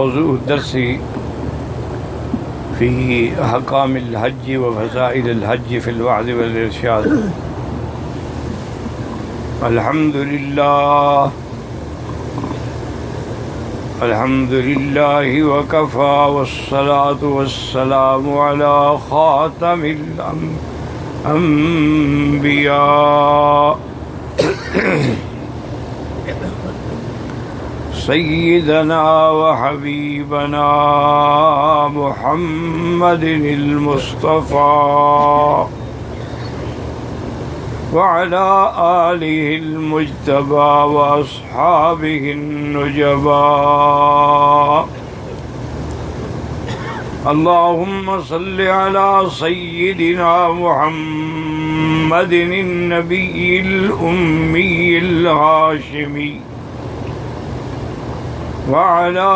موضوع درسي في أحكام الحج وفضائل الحج في الوعظ والإرشاد. الحمد لله وكفى والصلاة والسلام على خاتم الأنبياء سيدنا وحبيبنا محمد المصطفى وعلى آله المجتبى وأصحابه النجبى. اللهم صل على سيدنا محمد النبي الأمي الهاشمي وعلى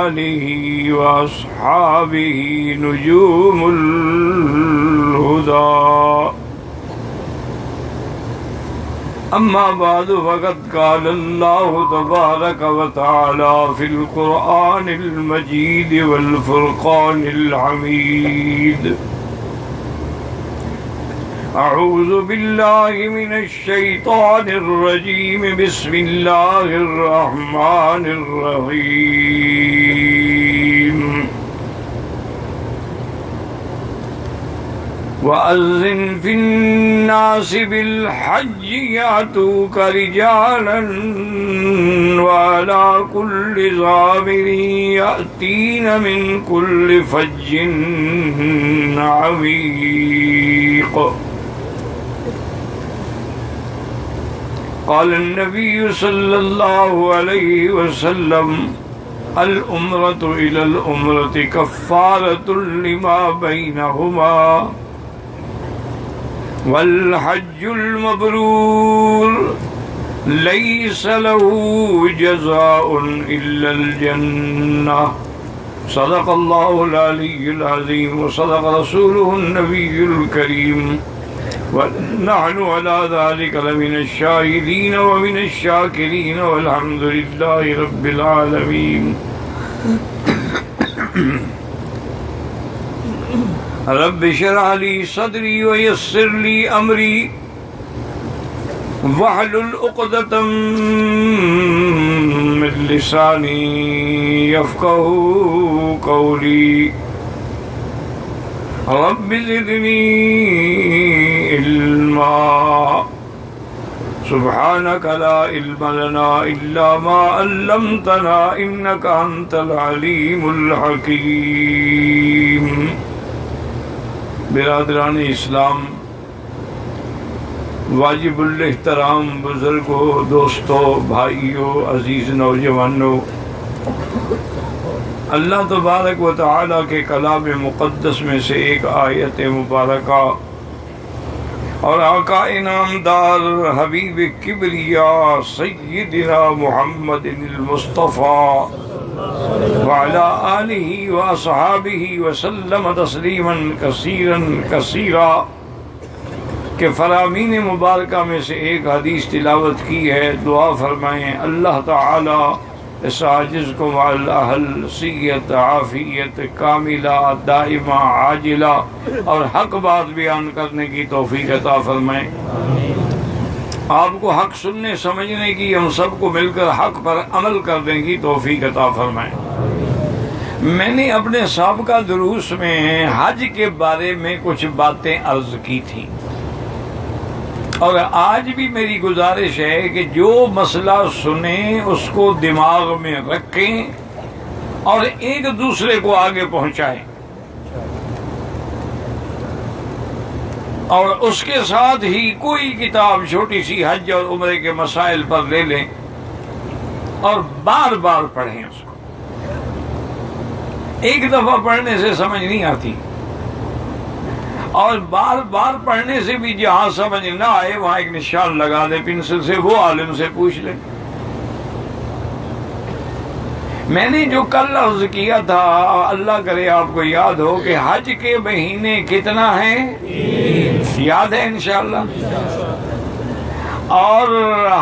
آله وأصحابه نجوم الهدى. أما بعد فقد قال الله تبارك وتعالى في القرآن المجيد والفرقان الحميد: أعوذ بالله من الشيطان الرجيم. بسم الله الرحمن الرحيم. وأذن في الناس بالحج يأتوك رجالا وعلى كل ضامر يأتين من كل فج عميق. قال النبي صلى الله عليه وسلم: العمرة إلى العمرة كفارة لما بينهما والحج المبرور ليس له جزاء إلا الجنة. صدق الله العلي العظيم وصدق رسوله النبي الكريم ونحن على ذلك لمن الشاهدين ومن الشاكرين والحمد لله رب العالمين. رب اشرح لي صدري ويسر لي أمري واحلل عقدة من لساني يفقهوا قولي. رب زدني علما. سبحانك لا علم لنا إلا ما علمتنا إنك أنت العليم الحكيم. برادران اسلام، واجب الاحترام بزرگوں، دوستوں، بھائیوں، عزیز نوجوانوں، اللہ تبارک و تعالیٰ کے کلام مقدس میں سے ایک آیت مبارکہ اور آقا انعامدار حبیب کبریا سیدنا محمد المصطفیٰ وعلى آلہ واصحابہ وسلم تسلیما کثیرا کثیرا کہ فرامین مبارکہ میں سے ایک حدیث تلاوت کی ہے. دعا فرمائیں اللہ تعالی اس عاجز کو مع الاہل صحت عافیت کاملہ دائمہ عاجلہ اور حق بات بیان کرنے کی توفیق عطا فرمائیں. آپ کو حق سننے سمجھنے کی، ہم سب کو مل کر حق پر عمل کرنے کی توفیق عطا فرمائیں. میں نے اپنے سابقہ دروس میں حج کے بارے میں کچھ باتیں عرض کی تھیں، اور آج بھی میری گزارش ہے کہ جو مسئلہ سنیں اس کو دماغ میں رکھیں اور ایک دوسرے کو آگے پہنچائیں، اور اس کے ساتھ ہی کوئی کتاب چھوٹی سی حج اور عمرے کے مسائل پر لے لیں اور بار بار پڑھیں. اس کو ایک دفعہ پڑھنے سے سمجھ نہیں آتی، اور بار بار پڑھنے سے بھی جہاں سمجھ نہ آئے وہاں ایک نشان لگا دے پنسل سے، وہ عالم سے پوچھ لیں. میں نے جو کل عرض کیا تھا، اللہ کرے آپ کو یاد ہو کہ حج کے مہینے کتنا ہیں؟ یاد ہے انشاءاللہ. اور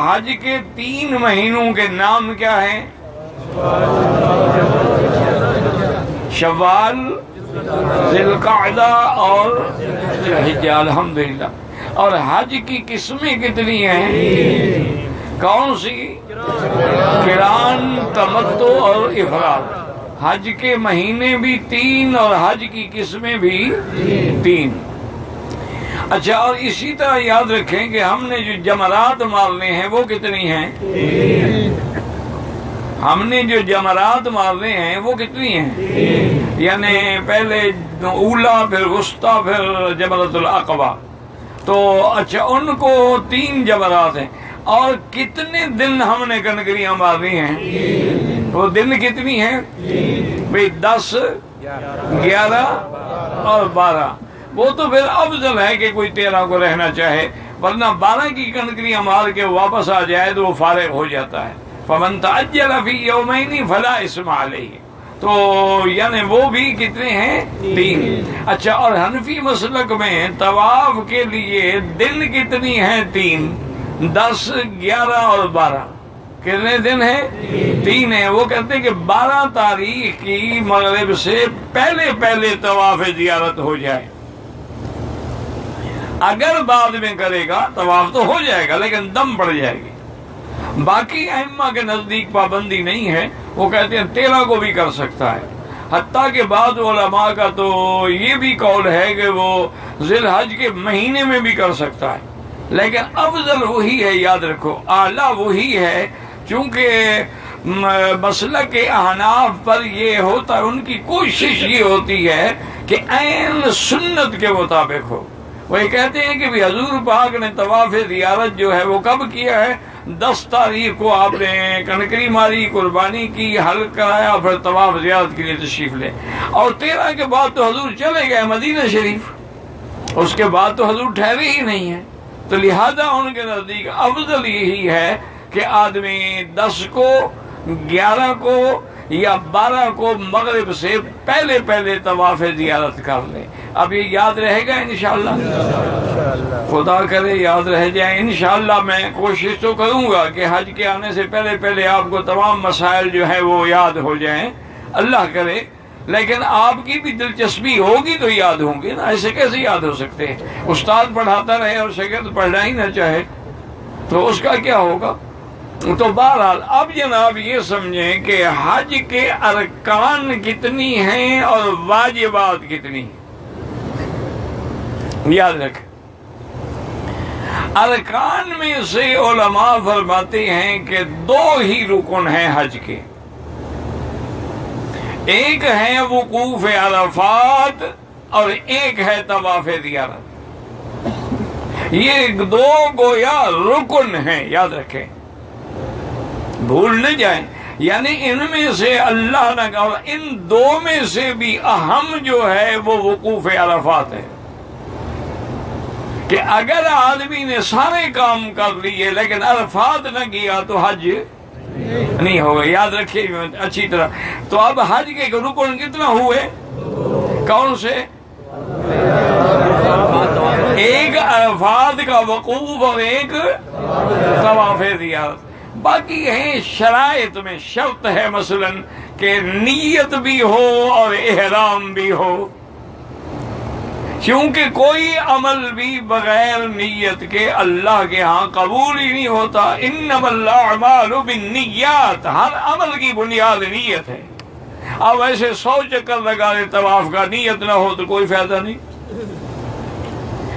حج کے 3 مہینوں کے نام کیا ہیں؟ شوال، ذی القعدہ اور ذی الحجہ، الحمدللہ۔ اور حج کی قسمیں کتنی ہیں؟ کون سی؟ قران، تمتع اور افراد۔ حج کے مہینے بھی 3 اور حج کی قسمیں بھی 3۔ اچھا، اور اسی طرح یاد رکھیں کہ ہم نے جو جمرات مارنے ہیں وہ کتنی ہیں؟ ہم نے جو جمرات مارنے ہیں وہ کتنی ہیں؟ یعنی پہلے اولا، پھر وسطیٰ، پھر جمرۃ العقبہ۔ تو اچھا، ان کو 3 جمرات ہیں۔ اور کتنے دن ہم نے کنکریاں مارنی ہیں؟ وہ دن کتنی ہیں بھئی؟ 10، 11 اور 12۔ وہ تو پھر افضل ہے کہ کوئی 13 کو رہنا چاہے، ورنہ 12 کی کنکریاں مار کے واپس آ جائے تو وہ فارغ ہو جاتا ہے۔ فَمَن تَعَجَّلَ فِي يَوْمَيْنِ فَلَا إِثْمَ عَلَيْهِ۔ تو یعنی وہ بھی کتنے ہیں؟ 3۔ اچھا، اور حنفی مسلک میں طواف کے لیے دن کتنی ہیں؟ 3، 10، 11 اور 12۔ کتنے دن ہیں؟ 3 ہیں۔ وہ کہتے ہیں کہ 12 تاریخ کی مغرب سے پہلے طواف زیارت ہو جائے۔ اگر بعد میں کرے گا طواف تو ہو جائے گا، لیکن دم پڑ جائے گی۔ باقی ائمہ کے نزدیک پابندی نہیں ہے، وہ کہتے ہیں 13 کو بھی کر سکتا ہے۔ حتیٰ کہ بعض علماء کا تو یہ بھی قول ہے کہ وہ ذی الحج کے مہینے میں بھی کر سکتا ہے، لیکن افضل وہی ہے، یاد رکھو، اعلیٰ وہی ہے، چونکہ مسلک احناف پر یہ ہوتا ہے، ان کی کوشش یہ ہوتی ہے کہ عین سنت کے مطابق ہو۔ وہ یہ کہتے ہیں کہ بھی حضور پاک نے طواف زیارت جو ہے وہ کب کیا ہے؟ 10 تاریخ کو آپ نے کنکری ماری، قربانی کی، حلق کرایا، پھر طواف زیارت کے لیے تشریف لے۔ اور 13 کے بعد تو حضور چلے گئے مدینہ شریف، اس کے بعد تو حضور ٹھہرے ہی نہیں ہیں۔ تو لہذا ان کے نزدیک افضل یہی ہے کہ آدمی 10 کو، 11 کو یا 12 کو مغرب سے پہلے طواف زیارت کر لے۔ اب یہ یاد رہے گا انشاءاللہ، خدا کرے یاد رہ جائے انشاءاللہ۔ میں کوشش تو کروں گا کہ حج کے آنے سے پہلے آپ کو تمام مسائل جو ہے وہ یاد ہو جائیں، اللہ کرے۔ لیکن آپ کی بھی دلچسپی ہوگی تو یاد ہوں گے نا، ایسے کیسے یاد ہو سکتے ہیں؟ استاد پڑھاتا رہے اور شاگرد پڑھنا ہی نہ چاہے تو اس کا کیا ہوگا؟ تو بہرحال اب جناب یہ سمجھیں کہ حج کے ارکان کتنی ہیں اور واجبات کتنی ہیں، یاد رکھیں۔ ارکان میں سے علماء فرماتے ہیں کہ 2 ہی رکن ہیں حج کے، ایک ہے وقوف عرفات اور ایک ہے طواف زیارت۔ یہ 2 گویا رکن ہیں، یاد رکھیں، بھول نہ جائیں۔ یعنی ان میں سے اللہ نے کہا، ان 2 میں سے بھی اہم جو ہے وہ وقوف عرفات ہے، کہ اگر آدمی نے سارے کام کر لیے لیکن عرفات نہ کیا تو حج نہیں ہوگا، یاد رکھیے اچھی طرح۔ تو اب حج کے رکن کتنا ہوئے؟ کون سے؟ ایک عرفات کا وقوف اور ایک طواف زیارت۔ باقی ہیں شرائط میں، شرط ہے مثلا کہ نیت بھی ہو اور احرام بھی ہو، کیونکہ کوئی عمل بھی بغیر نیت کے اللہ کے ہاں قبول ہی نہیں ہوتا۔ انما الاعمال بالنیات، ہر عمل کی بنیاد نیت ہے۔ اب ایسے 100 چکر لگا لے طواف کا، نیت نہ ہو تو کوئی فائدہ نہیں۔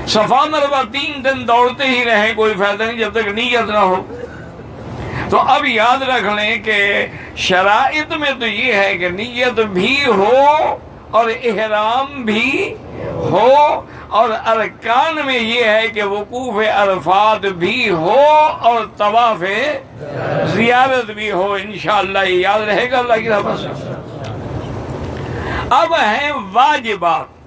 صفا مروا 3 دن دوڑتے ہی رہیں، کوئی فائدہ نہیں جب تک نیت نہ ہو۔ تو اب یاد رکھ لیں کہ شرائط میں تو یہ ہے کہ نیت بھی ہو اور احرام بھی ہو، اور ارکان میں یہ ہے کہ وقوف عرفات بھی ہو اور طواف زیارت بھی ہو۔ انشاءاللہ یہ یاد رہے گا اللہ کی رحمت سے۔ اب ہیں واجبات۔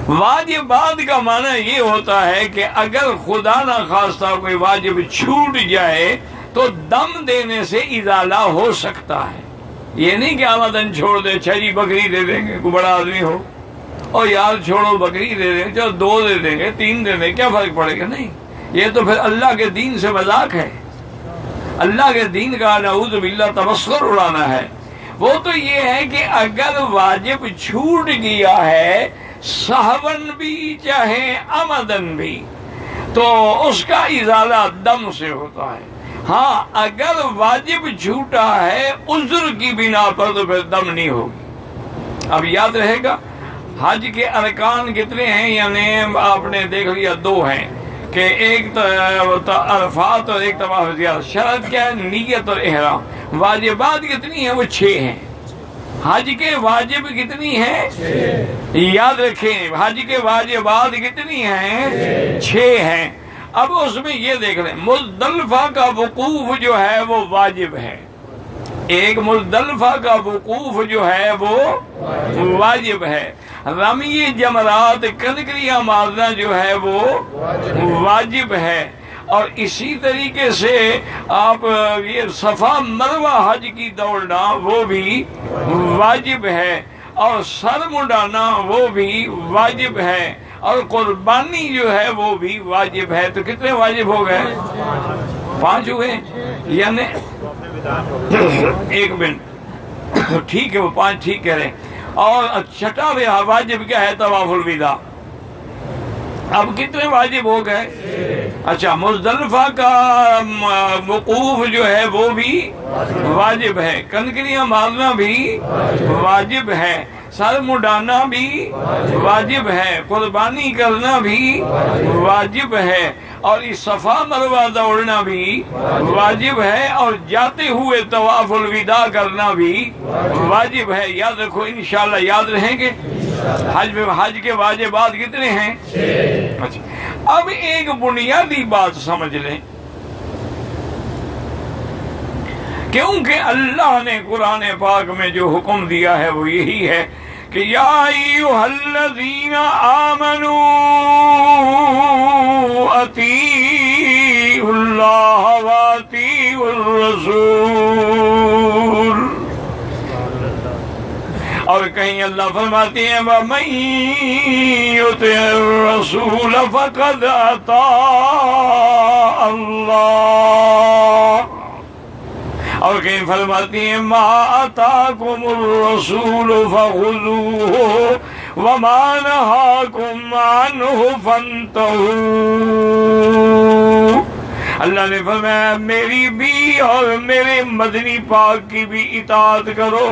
واجبات کا معنی یہ ہوتا ہے کہ اگر خدا نہ خواستہ کوئی واجب چھوٹ جائے تو دم دینے سے ازالہ ہو سکتا ہے۔ یہ نہیں کہ آمدن چھوڑ دے، 6 جی بکری دے دیں گے، کوئی بڑا آدمی ہو، اور یار چھوڑو بکری دے دیں گے، چلو 2 دے دیں گے، 3 دے دیں گے، کیا فرق پڑے گا؟ نہیں، یہ تو پھر اللہ کے دین سے مذاق ہے، اللہ کے دین کا نعوذ باللہ تمسخر اڑانا ہے۔ وہ تو یہ ہے کہ اگر واجب چھوٹ گیا ہے سہون بھی چاہے عمدن بھی تو اس کا ازالہ دم سے ہوتا ہے. ہاں اگر واجب چھوٹا ہے عذر کی بنا پر تو پھر دم نہیں ہوگی. اب یاد رہے گا حج کے ارکان کتنے ہیں؟ یعنی آپ نے دیکھ لیا 2 ہیں کہ ایک عرفات اور ایک طواف زیارت. شرط کیا ہے؟ نیت اور احرام. واجبات کتنی ہیں؟ وہ 6 ہیں. حج کے واجب کتنی ہیں؟ 6. یاد رکھیں حج کے واجبات کتنی ہیں؟ 6 ہیں. اب اس میں یہ دیکھ لیں مزدلفہ کا وقوف جو ہے وہ واجب ہے. ایک مزدلفہ کا وقوف جو ہے وہ واجب ہے. رمی جمرات کنکریاں مارنا جو ہے وہ واجب ہے. اور اسی طریقے سے آپ یہ صفا مروہ حج کی دوڑنا وہ بھی واجب ہے. اور سر منڈانا وہ بھی واجب ہے. اور قربانی جو ہے وہ بھی واجب ہے. تو کتنے واجب ہو گئے؟ 5 ہوئے. یعنی 1 منٹ ٹھیک ہے وہ 5 ٹھیک کہہ رہے ہیں. اور 6واں واجب کیا ہے؟ طواف الوداع. اب کتنے واجب ہو گئے؟ اچھا مزدلفہ کا وقوف جو ہے وہ بھی واجب ہے. کنکریاں مارنا بھی واجب ہے. سر مڈانا بھی واجب ہے. قربانی کرنا بھی واجب ہے. اور اس صفا مروہ دوڑنا بھی واجب ہے. اور جاتے ہوئے طواف الوداع کرنا بھی واجب ہے. یاد رکھو انشاءاللہ یاد رہیں گے. حج کے واجبات کتنے ہیں؟ 6. اچھا اب ایک بنیادی بات سمجھ لیں کیونکہ اللہ نے قرآن پاک میں جو حکم دیا ہے وہ یہی ہے کہ یا ایھا الذین آمنوا اطیعوا اللہ واطیعوا الرسول. اور کہیں اللہ فرماتے ہیں وَمَن يُطِعِ الرَّسُولَ فَقَدْ أَطَاعَ اللَّهَ. اور کہیں فرماتی ہیں مَا آتَاكُمُ الرَّسُولُ فَخُذُوهُ وَمَا نَهَاكُمْ عَنْهُ فَانْتَهُوا. اللہ نے فرمایا میری بھی اور میرے مدنی پاک کی بھی اطاعت کرو.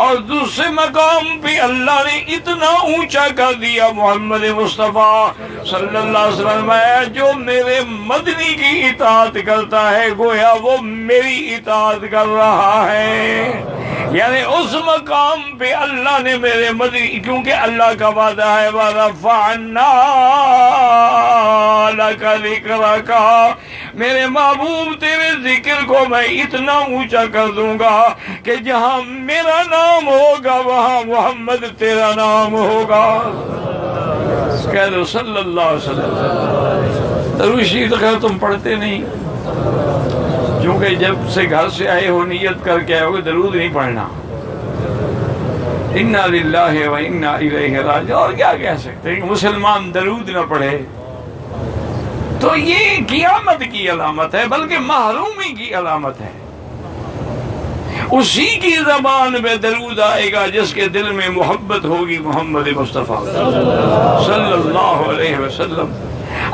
اور دوسرے مقام پہ اللہ نے اتنا اونچا کر دیا محمد مصطفیٰ صلی اللہ علیہ وسلم جو میرے مدنی کی اطاعت کرتا ہے گویا وہ میری اطاعت کر رہا ہے. یعنی اس مقام پہ اللہ نے میرے مدنی کیونکہ اللہ کا وعدہ ہے وَرَفَعْنَا لَكَ ذِكْرَكَ میرے محبوب تیرے ذکر کو میں اتنا اونچا کر دوں گا کہ جہاں میرا نام ہوگا وہاں محمد تیرا نام ہوگا. کہہ دو صلی اللہ علیہ وسلم. درود شریف تو خیر تم پڑھتے نہیں کیونکہ جب سے گھر سے آئے ہو نیت کر کے آئے ہو درود نہیں پڑھنا. انا للہ و انا الیہ راجعون. اور کیا کہہ سکتے ہیں مسلمان درود نہ پڑھے تو یہ قیامت کی علامت ہے بلکہ محرومی کی علامت ہے. اسی کی زبان میں درود آئے گا جس کے دل میں محبت ہوگی محمد مصطفیٰ صلی اللہ علیہ وسلم.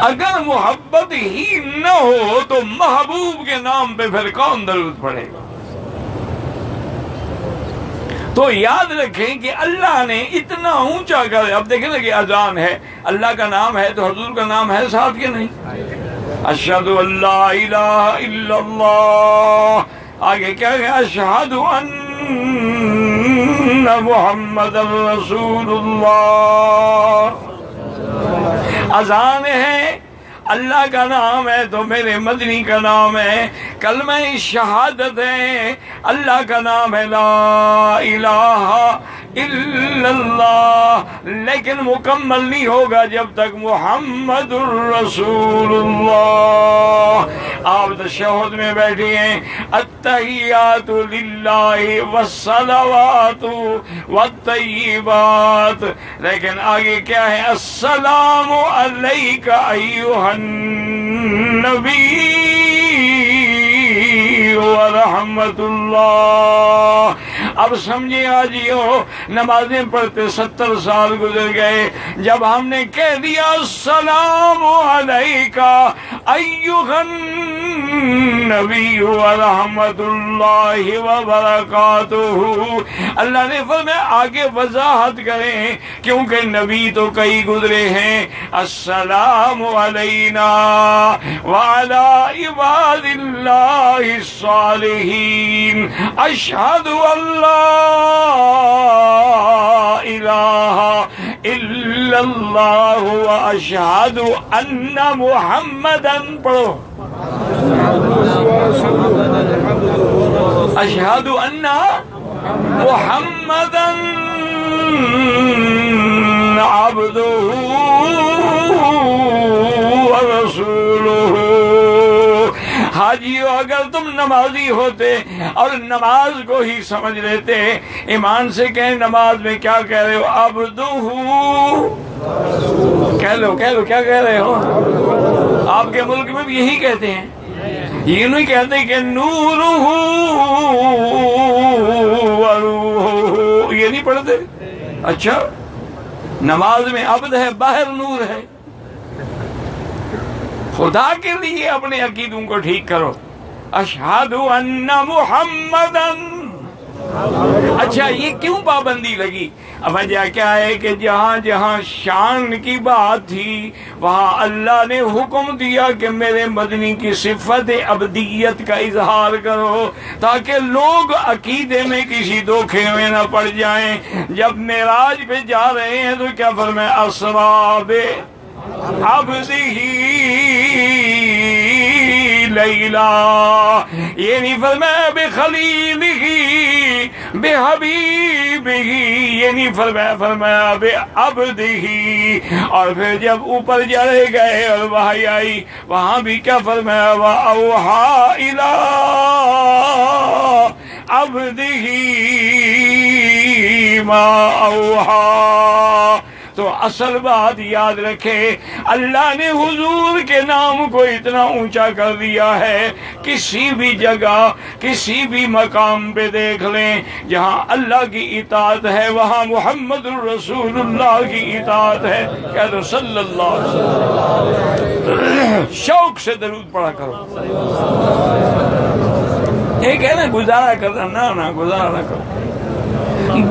اگر محبت ہی نہ ہو تو محبوب کے نام پہ پھر کون درود پڑھے گا؟ تو یاد رکھیں کہ اللہ نے اتنا اونچا کر. اب دیکھیں نا کہ اذان ہے اللہ کا نام ہے تو حضور کا نام ہے ساتھ کے نہیں؟ اشہد ان لا الہ الا اللہ. آگے کیا ہے؟ اشہد ان محمد رسول اللہ. اذان ہے اللہ کا نام ہے تو میرے مدنی کا نام ہے. کلمہ شہادت ہے اللہ کا نام ہے لا الہ الا اللہ. لیکن مکمل نہیں ہوگا جب تک محمد الرسول اللہ. آپ تشہد میں بیٹھے ہیں التحیات للہ والصلوات والطیبات لیکن آگے کیا ہے؟ السلام علیک ایھا النبی ورحمت اللہ. اب سمجھے آجیو، نمازیں پڑھتے 70 سال گزر گئے، جب ہم نے کہہ دیا السلام علیکہ ایھا النبی ورحمۃ اللہ وبرکاتہ، اللہ نے فرمایا آگے وضاحت کریں کیونکہ نبی تو کئی گزرے ہیں، السلام علینا وعلی عباد اللہ الصالحین، اشہد ان لا الہ الا اللہ واشہد ان محمدن، پڑھو اشہد ان محمدن عبدہ ورسولہ۔ حاجیو اگر تم نمازی ہوتے اور نماز کو ہی سمجھ لیتے، ایمان سے کہیں نماز میں کیا کہہ رہے ہو؟ عبدہ، کہہ لو کیا کہہ رہے ہو؟ آپ کے ملک میں بھی یہی کہتے ہیں، یہ نہیں کہتے کہ نورہ وروحہ، یہ نہیں پڑھتے؟ اچھا، نماز میں عبد ہے، باہر نور ہے۔ خدا کے لیے اپنے عقیدوں کو ٹھیک کرو، اشہد ان محمدن۔ اچھا، یہ کیوں پابندی لگی؟ وجہ کیا ہے کہ جہاں جہاں شان کی بات تھی وہاں اللہ نے حکم دیا کہ میرے مدنی کی صفت عبدیت کا اظہار کرو، تاکہ لوگ عقیدے میں کسی دھوکے میں نہ پڑ جائیں۔ جب معراج پہ جا رہے ہیں تو کیا فرمایا؟ اسریٰ بعبدہ لیلا، یہ نہیں فرمایا بخلیلہ بحبیبہ، یہ نہیں فرمایا بعبدہ۔ اور پھر جب اوپر چڑھے گئے اور وحی آئی، وہاں بھی کیا فرمایا؟ وَأَوْحَىٰ إِلَىٰ عَبْدِهِ مَا أَوْحَىٰ۔ تو اصل بات یاد رکھے، اللہ نے حضور کے نام کو اتنا اونچا کر دیا ہے، کسی بھی جگہ کسی بھی مقام پہ دیکھ لیں جہاں اللہ کی اطاعت ہے وہاں محمد الرسول اللہ کی اطاعت ہے۔ کہہ دو صلی اللہ علیہ وسلم۔ شوق سے درود پڑھا کرو، یہ کہنا گزارا کرنا، نہ گزارا نہ کرو،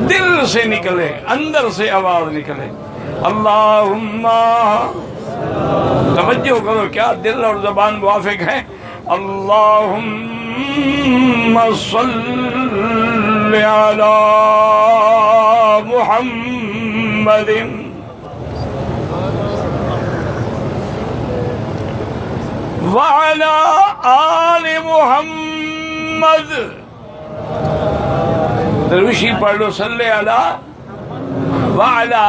دل سے نکلے، اندر سے آواز نکلے۔ اللہم، توجہ کرو، کیا دل اور زبان موافق ہے؟ اللہم صل علی محمد وعلی آل محمد۔ دروشی پڑھ لو، صلی علی وعلی،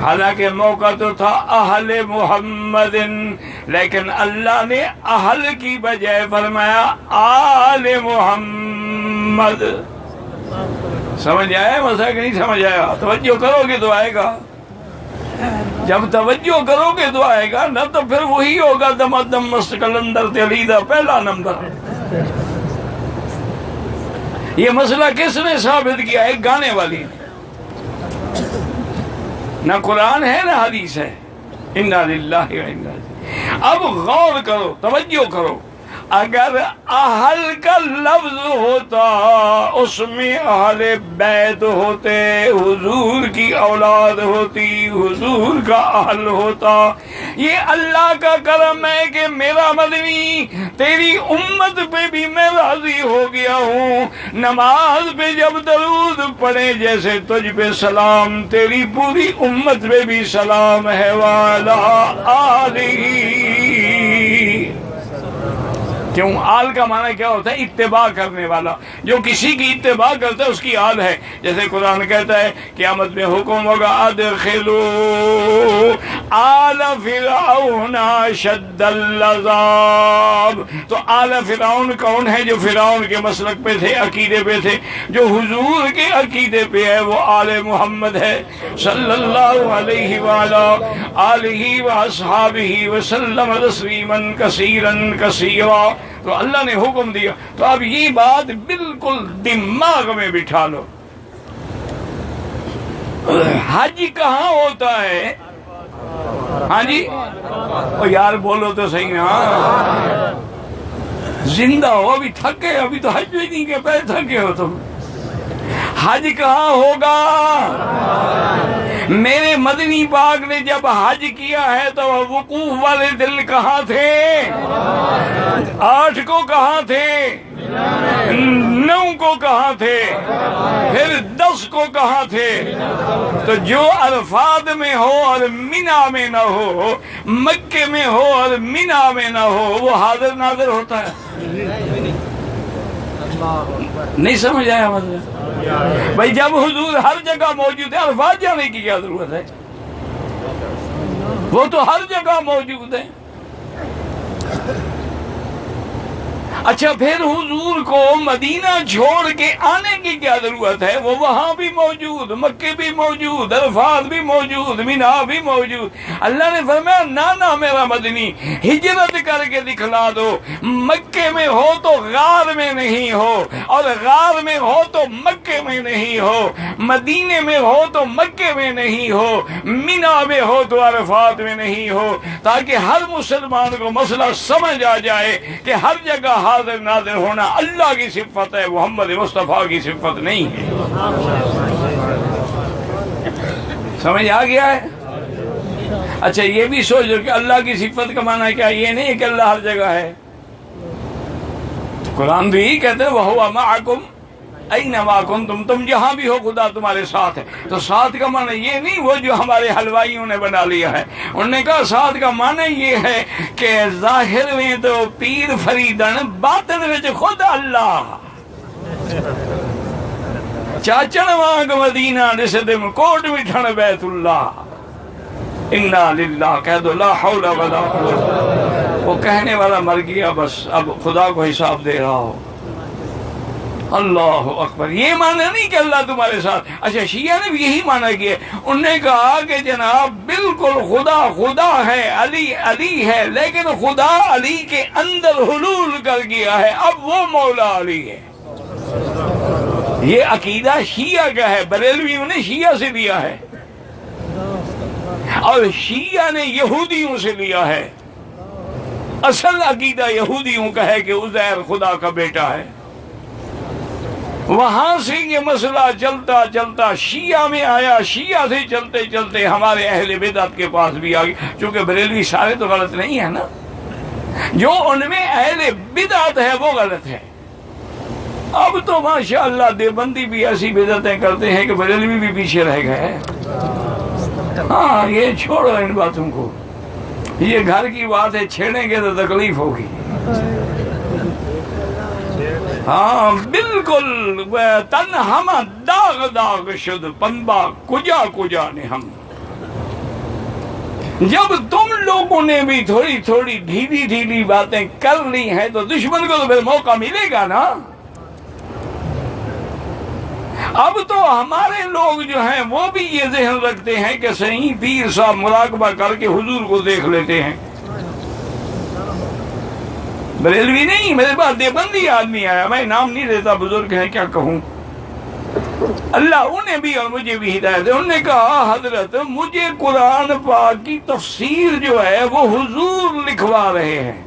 حالانکہ موقع تو تھا اہل محمد، لیکن اللہ نے اہل کی بجائے فرمایا آل محمد۔ سمجھ آیا مسئلہ کہ نہیں سمجھ آیا؟ توجہ کرو گے تو آئے گا، جب توجہ کرو گے تو آئے گا، نہ تو پھر وہی ہوگا دم مست کلندر تلیدہ پہلا نمبر۔ یہ مسئلہ کس نے ثابت کیا؟ ایک گانے والی نے، نہ قرآن ہے نہ حدیث ہے۔ انا للہ و انا الیہ۔ اب غور کرو، توجہ کرو، اگر اہل کا لفظ ہوتا اس میں اہل بیت ہوتے، حضور کی اولاد ہوتی، حضور کا اہل ہوتا۔ یہ اللہ کا کرم ہے کہ میرا مدنی تیری امت پہ بھی میں راضی ہو گیا ہوں۔ نماز پہ جب درود پڑھے جیسے تجھ پہ سلام، تیری پوری امت پہ بھی سلام ہے، والا آلہ۔ کیوں؟ آل کا معنی کیا ہوتا ہے؟ اتباع کرنے والا، جو کسی کی اتباع کرتا ہے اس کی آل ہے۔ جیسے قرآن کہتا ہے قیامت میں حکم ہوگا ادخلوا آل فرعون اشد العذاب۔ تو آل فرعون کون ہے؟ جو فرعون کے مسلک پہ تھے، عقیدے پہ تھے۔ جو حضور کے عقیدے پہ ہے وہ آل محمد ہے، صلی اللہ علیہ وآلہ آلہ واصحابہ وسلم تسلیما کثیرا کثیرا۔ تو اللہ نے حکم دیا. تو اب یہ بات بالکل دماغ میں بٹھا لو. حج کہاں ہوتا ہے؟ ہاں جی یار بولو تو صحیح نا. زندہ ہو ابھی تھکے، ابھی تو حج بھی نہیں کے پہلے تھکے ہو تم. حج کہاں ہوگا؟ میرے مدنی پاک نے جب حج کیا ہے تو وقوف والے دل کہاں تھے؟ 8 کو کہاں تھے؟ 9 کو کہاں تھے؟ پھر 10 کو کہاں تھے؟ تو جو عرفات میں ہو اور مینا میں نہ ہو، مکے میں ہو اور مینا میں نہ ہو، وہ حاضر ناظر ہوتا ہے. نہیں سمجھ آیا مطلب؟ بھائی جب حضور ہر جگہ موجود ہے، عرفات جانے کی کیا ضرورت ہے؟ وہ تو ہر جگہ موجود ہے. اچھا پھر حضور کو مدینہ چھوڑ کے آنے کی کیا ضرورت ہے؟ وہ وہاں بھی موجود، مکے بھی موجود، عرفات بھی موجود، مینا بھی موجود. اللہ نے فرمایا نانا میرا مدنی ہجرت کر کے دکھلا دو. مکے میں ہو تو غار میں نہیں ہو، اور غار میں ہو تو مکے میں نہیں ہو، مدینے میں ہو تو مکے میں نہیں ہو، مینا میں ہو تو عرفات میں نہیں ہو، تاکہ ہر مسلمان کو مسئلہ سمجھ آ جائے کہ ہر جگہ حاضر ناظر ہونا اللہ کی صفت ہے، محمد مصطفیٰ کی صفت نہیں ہے. سمجھ آ گیا ہے؟ اچھا یہ بھی سوچو کہ اللہ کی صفت کا معنی کیا؟ یہ نہیں کہ اللہ ہر جگہ ہے. قرآن بھی کہتے ہیں وَهُوَ مَعَكُمْ اَيْنَمَا كُنْتُمْ، تم جہاں بھی ہو خدا تمہارے ساتھ ہے. تو ساتھ کا معنی یہ نہیں وہ جو ہمارے حلوائیوں نے بنا لیا ہے. انہوں نے کہا ساتھ کا معنی یہ ہے کہ ظاہر میں تو پیر فریدن، باطن میں خود اللہ. چاچن وانگ مدینہ نسدم کوٹ مٹھن بیت اللہ. اِنَّا لِلَّهِ کہہ دو لا حول ولا قوت. وہ کہنے والا مر گیا، بس اب خدا کو حساب دے رہا ہو. اللہ اکبر. یہ معنی نہیں کہ اللہ تمہارے ساتھ. اچھا شیعہ نے بھی یہی معنی کیا. انہوں نے کہا کہ جناب بالکل خدا خدا ہے، علی علی ہے، لیکن خدا علی کے اندر حلول کر گیا ہے، اب وہ مولا علی ہے. یہ عقیدہ شیعہ کا ہے، بریلویوں نے شیعہ سے لیا ہے، اور شیعہ نے یہودیوں سے لیا ہے. اصل عقیدہ یہودیوں کا ہے کہ عزیر خدا کا بیٹا ہے. وہاں سے یہ مسئلہ چلتا چلتا شیعہ میں آیا، شیعہ سے چلتے چلتے ہمارے اہل بدعت کے پاس بھی آ گئی. چونکہ بریلوی سارے تو غلط نہیں ہے نا، جو ان میں اہل بدعت ہے وہ غلط ہے. اب تو ماشاءاللہ دیوبندی بھی ایسی بدعتیں کرتے ہیں کہ بریلوی بھی پیچھے رہ گئے. ہاں یہ چھوڑو ان باتوں کو، یہ گھر کی بات ہے، چھیڑیں گے تو تکلیف ہوگی. ہاں بالکل. تن ہم داغ داغ شد پنبا کجا کجا نے ہم. جب تم لوگوں نے بھی تھوڑی تھوڑی ڈھیلی ڈھیلی باتیں کر لی ہیں تو دشمن کو تو پھر موقع ملے گا نا. اب تو ہمارے لوگ جو ہیں وہ بھی یہ ذہن رکھتے ہیں کہ صحیح پیر صاحب مراقبہ کر کے حضور کو دیکھ لیتے ہیں. بریلوی نہیں، میرے پاس دیوبندی آدمی آیا، میں نام نہیں لیتا، بزرگ ہیں کیا کہوں. اللہ انہیں بھی اور مجھے بھی ہدایت ہے. انہوں نے کہا حضرت مجھے قرآن پاک کی تفسیر جو ہے وہ حضور لکھوا رہے ہیں،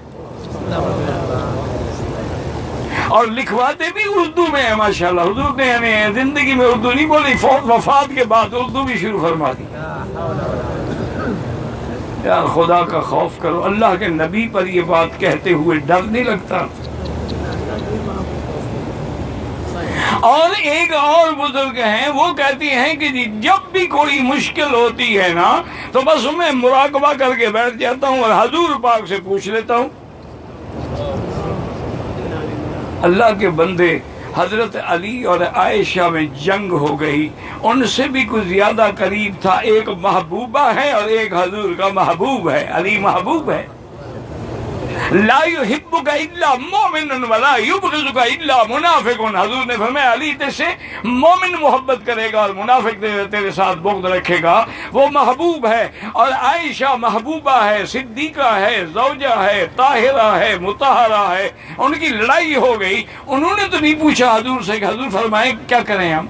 اور لکھواتے بھی اردو میں ہیں. ماشاءاللہ حضور نے یعنی زندگی میں اردو نہیں بولی، وفات کے بعد اردو بھی شروع فرما دی. یار خدا کا خوف کرو. اللہ کے نبی پر یہ بات کہتے ہوئے ڈر نہیں لگتا. اور ایک اور بزرگ ہیں وہ کہتی ہیں کہ جب بھی کوئی مشکل ہوتی ہے نا تو بس میں مراقبہ کر کے بیٹھ جاتا ہوں اور حضور پاک سے پوچھ لیتا ہوں. اللہ کے بندے، حضرت علی اور عائشہ میں جنگ ہو گئی، ان سے بھی کچھ زیادہ قریب تھا. ایک محبوبہ ہے اور ایک حضور کا محبوب ہے، علی محبوب ہے. لا یحبک الا مومن ولا یبغضک الا منافق. حضور نے فرمایا علی تجھ سے مومن محبت کرے گا اور منافق تیرے ساتھ بغض رکھے گا. وہ محبوب ہے اور عائشہ محبوبہ ہے، صدیقہ ہے، زوجہ ہے، طاہرہ ہے، مطہرہ ہے. ان کی لڑائی ہو گئی، انہوں نے تو نہیں پوچھا حضور سے کہ حضور فرمائیں کیا کریں ہم.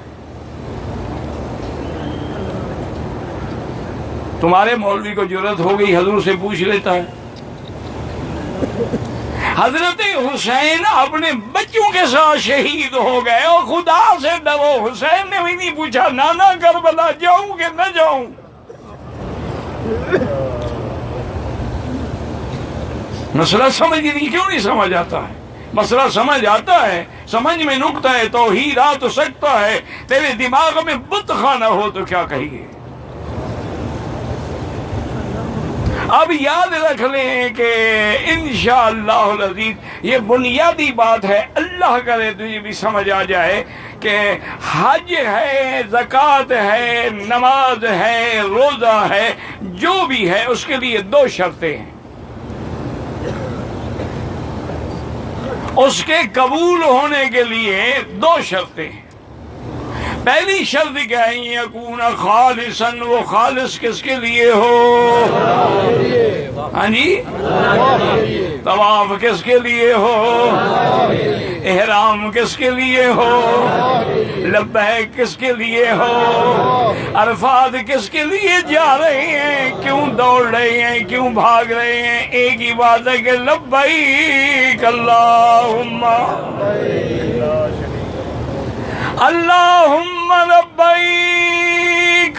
تمہارے مولوی کو جرأت ہو گئی حضور سے پوچھ لیتا ہے. حضرت حسین اپنے بچوں کے ساتھ شہید ہو گئے اور خدا سے ڈرو. حسین نے بھی نہیں پوچھا نانا کربلا جاؤں کہ نہ جاؤں. مسئلہ سمجھ نہیں، کیوں نہیں سمجھ آتا ہے؟ مسئلہ سمجھ آتا ہے، سمجھ میں نکتہ ہے توحید آ تو سکتا ہے. تیرے دماغ میں بت خانہ ہو تو کیا کہیے. اب یاد رکھ لیں کہ انشاءاللہ العزیز یہ بنیادی بات ہے. اللہ کرے تجھے بھی سمجھ آ جائے کہ حج ہے، زکوٰۃ ہے، نماز ہے، روزہ ہے، جو بھی ہے اس کے لیے دو شرطیں ہیں. اس کے قبول ہونے کے لیے دو شرطیں ہیں. پہلی شرط کیا ہے؟ یکون خالصا. وہ خالص کس کے لیے ہو؟ ہاں جی. طواف کس کے لیے ہو؟ احرام کس کے لیے ہو؟ لبیک کس کے لیے ہو؟ عرفات کس کے لیے جا رہے ہیں؟ کیوں دوڑ رہے ہیں؟ کیوں بھاگ رہے ہیں؟ ایک ہی بات ہے کہ لبیک اللہم اللہم لبیک.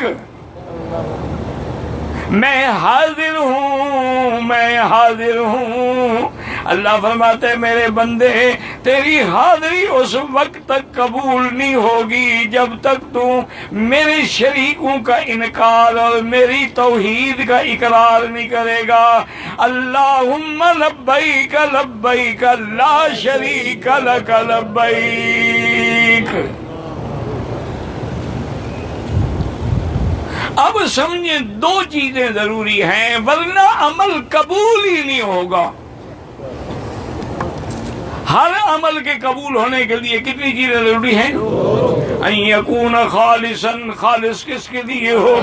میں حاضر ہوں، میں حاضر ہوں. اللہ فرماتے ہیں میرے بندے تیری حاضری اس وقت تک قبول نہیں ہوگی جب تک تو میرے شریکوں کا انکار اور میری توحید کا اقرار نہیں کرے گا. اللہم لبیک لبیک لا شریک لک لبیک. اب سمجھیں دو چیزیں ضروری ہیں ورنہ عمل قبول ہی نہیں ہوگا. ہر عمل کے قبول ہونے کے لیے کتنی چیزیں ضروری ہیں؟ ان یکون خالصا. خالص کس کے لیے ہو؟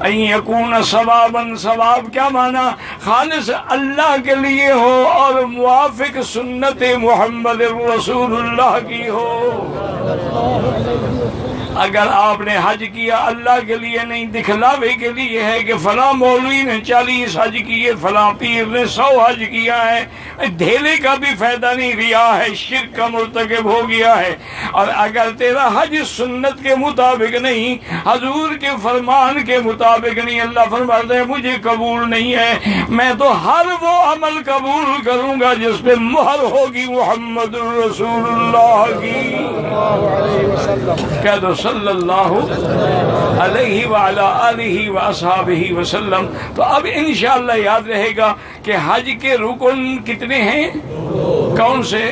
ان یکون ثوابا. ثواب کیا معنی؟ خالص اللہ کے لیے ہو اور موافق سنت محمد رسول اللہ کی ہو. اگر آپ نے حج کیا اللہ کے لیے نہیں، دکھلاوے کے لیے ہے کہ فلاں مولوی نے 40 حج کیے، فلاں پیر نے 100 حج کیا ہے، دھیلے کا بھی فائدہ نہیں، ریا ہے، شرک کا مرتکب ہو گیا ہے. اور اگر تیرا حج سنت کے مطابق نہیں، حضور کے فرمان کے مطابق نہیں، اللہ فرماتا ہے مجھے قبول نہیں ہے. میں تو ہر وہ عمل قبول کروں گا جس پہ مہر ہوگی محمد رسول اللہ کی. کہہ دو صلی اللہ علیہ وعلا آلہ واصحابہ وسلم. تو اب انشاءاللہ یاد رہے گا کہ حج کے رکن کتنے ہیں؟ کون سے؟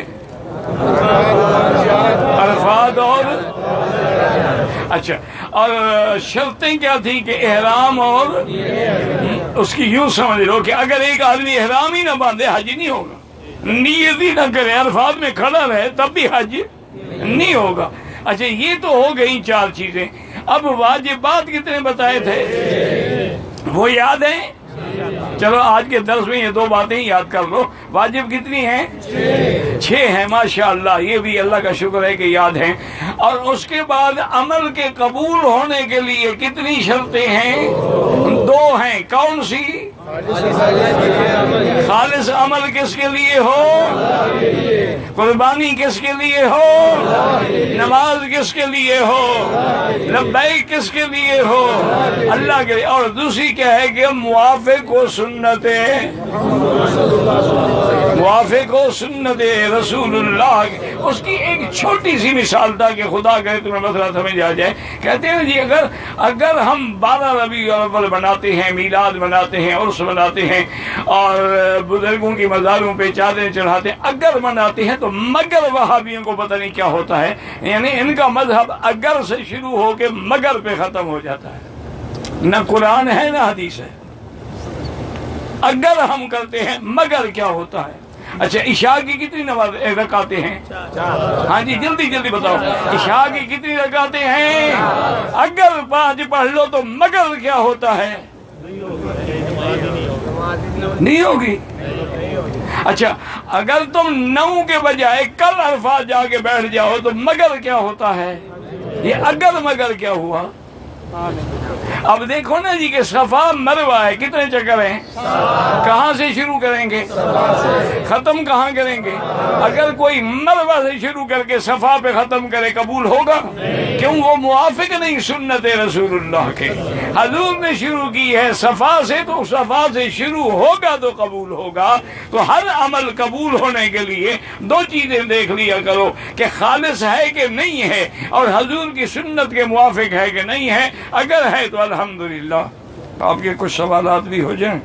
عرفات اور اچھا. اور شرطیں کیا تھی کہ احرام اور اس کی یوں سمجھ لو کہ اگر ایک آدمی احرام ہی نہ باندھے حج نہیں ہوگا، نیت ہی نہ کرے عرفات میں کھڑا رہے تب بھی حج نہیں ہوگا. اچھا یہ تو ہو گئی 4 چیزیں. اب واجبات کتنے بتائے تھے وہ یاد ہیں؟ چلو آج کے درس میں یہ 2 باتیں یاد کر لو. واجب کتنی ہیں؟ 6 ہیں. ماشاءاللہ یہ بھی اللہ کا شکر ہے کہ یاد ہیں. اور اس کے بعد عمل کے قبول ہونے کے لیے کتنی شرطیں ہیں؟ 2 ہیں. کون سی؟ خالص عمل کس کے لیے ہو؟ قربانی کس کے لیے ہو؟ نماز کس کے لیے ہو؟ لبیک کس کے لیے ہو؟ اللہ کے لیے. اور دوسری کیا ہے کہ موافق و سنت موافق و سنت رسول اللہ. اس کی ایک چھوٹی سی مثال تھا کہ خدا کہے تمہیں مسئلہ سمجھ آ جائے. کہتے ہیں جی اگر ہم 12 ربیع الاول بناتے ہیں، میلاد مناتے ہیں، عرس مناتے ہیں اور بزرگوں کی مزاروں پہ چادریں چڑھاتے ہیں، اگر مناتے ہیں تو مگر وہابیوں کو پتہ نہیں کیا ہوتا ہے. یعنی ان کا مذہب اگر سے شروع ہو کے مگر پہ ختم ہو جاتا ہے. نہ قرآن ہے نہ حدیث ہے. اگر ہم کرتے ہیں مگر کیا ہوتا ہے؟ اچھا عشاء کی کتنی نماز رکعتیں ہیں؟ ہاں جی جلدی جلدی بتاؤ، عشاء کی کتنی رکعتیں ہیں؟ اگر 5 پڑھ لو تو مگر کیا ہوتا ہے؟ نہیں ہوگی۔ اچھا اگر تم 9 کے بجائے کل عرفات جا کے بیٹھ جاؤ تو مگر کیا ہوتا ہے؟ یہ اگر مگر کیا ہوا؟ اب دیکھو نا جی کہ صفا مروہ ہے، کتنے چکر ہیں؟ کہاں سے شروع کریں گے؟ ختم کہاں کریں گے؟ اگر کوئی مروہ سے شروع کر کے صفا پہ ختم کرے قبول ہوگا؟ کیوں؟ وہ موافق نہیں سنت رسول اللہ کے۔ حضور نے شروع کی ہے صفا سے، تو صفا سے شروع ہوگا تو قبول ہوگا۔ تو ہر عمل قبول ہونے کے لیے 2 چیزیں دیکھ لیا کرو کہ خالص ہے کہ نہیں ہے، اور حضور کی سنت کے موافق ہے کہ نہیں ہے۔ اگر ہے تو الحمدللہ۔ آپ کے کچھ سوالات بھی ہو جائیں۔